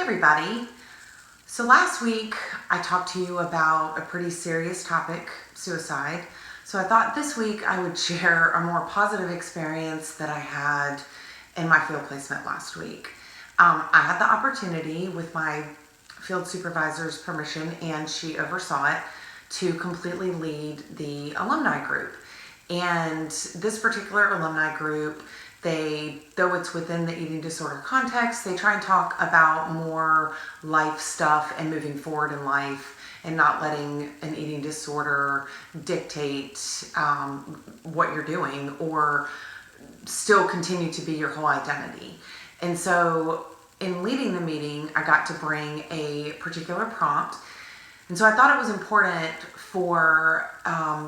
everybody. So last week I talked to you about a pretty serious topic, suicide. So I thought this week I would share a more positive experience that I had in my field placement last week. I had the opportunity, with my field supervisor's permission, and she oversaw it, to completely lead the alumni group. And this particular alumni group, though it's within the eating disorder context, they try and talk about more life stuff and moving forward in life and not letting an eating disorder dictate what you're doing or still continue to be your whole identity. And so in leading the meeting, I got to bring a particular prompt. And so I thought it was important for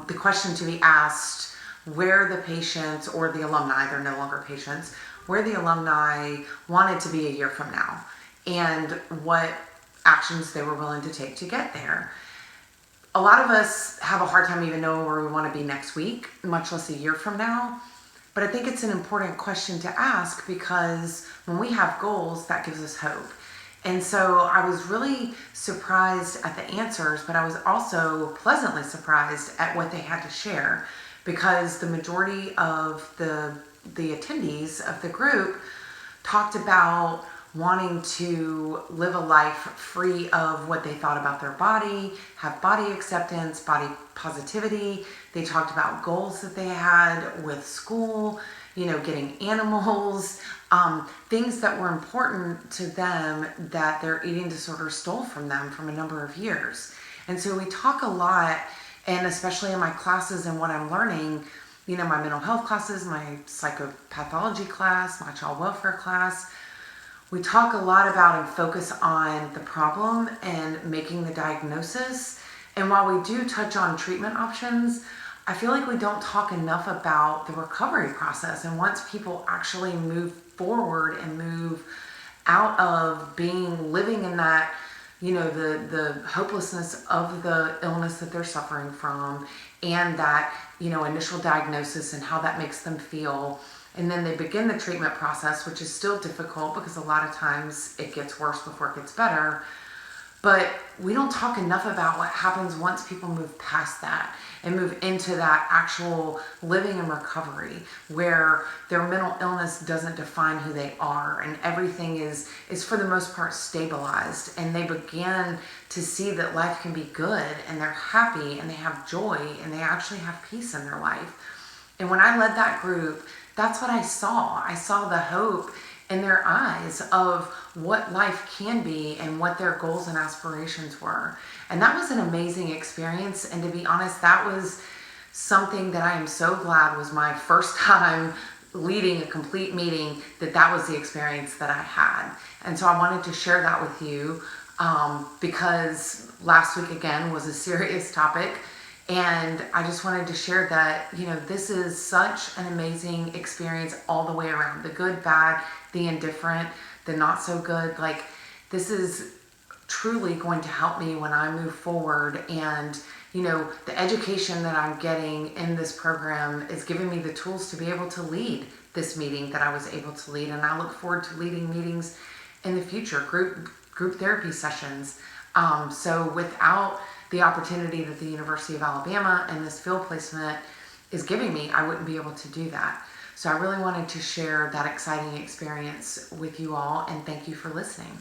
the question to be asked where the patients, or the alumni, they're no longer patients, where the alumni wanted to be a year from now and what actions they were willing to take to get there. A lot of us have a hard time even knowing where we want to be next week, much less a year from now. But I think it's an important question to ask, because when we have goals, that gives us hope. And so I was really surprised at the answers, but I was also pleasantly surprised at what they had to share, because the majority of the attendees of the group talked about wanting to live a life free of what they thought about their body, have body acceptance, body positivity. They talked about goals that they had with school, getting animals, things that were important to them that their eating disorder stole from them from a number of years. And so we talk a lot, and especially in my classes and what I'm learning, my mental health classes, my psychopathology class, my child welfare class, we talk a lot about and focus on the problem and making the diagnosis. And while we do touch on treatment options, I feel like we don't talk enough about the recovery process. And once people actually move forward and move out of living in that, the hopelessness of the illness that they're suffering from, and that, initial diagnosis and how that makes them feel. And then they begin the treatment process, which is still difficult because a lot of times it gets worse before it gets better. But we don't talk enough about what happens once people move past that and move into that actual living and recovery, where their mental illness doesn't define who they are, and everything is for the most part stabilized, and they begin to see that life can be good, and they're happy, and they have joy, and they actually have peace in their life. And when I led that group, that's what I saw. I saw the hope in their eyes of what life can be and what their goals and aspirations were. And that was an amazing experience. And to be honest, that was something that I am so glad was my first time leading a complete meeting, that was the experience that I had. And so I wanted to share that with you because last week again was a serious topic. And I just wanted to share that, this is such an amazing experience all the way around. The good, bad, the indifferent, the not so good. This is truly going to help me when I move forward. And, the education that I'm getting in this program is giving me the tools to be able to lead this meeting that I was able to lead. And I look forward to leading meetings in the future, group therapy sessions. So without the opportunity that the University of Alabama and this field placement is giving me, I wouldn't be able to do that. So I really wanted to share that exciting experience with you all, and thank you for listening.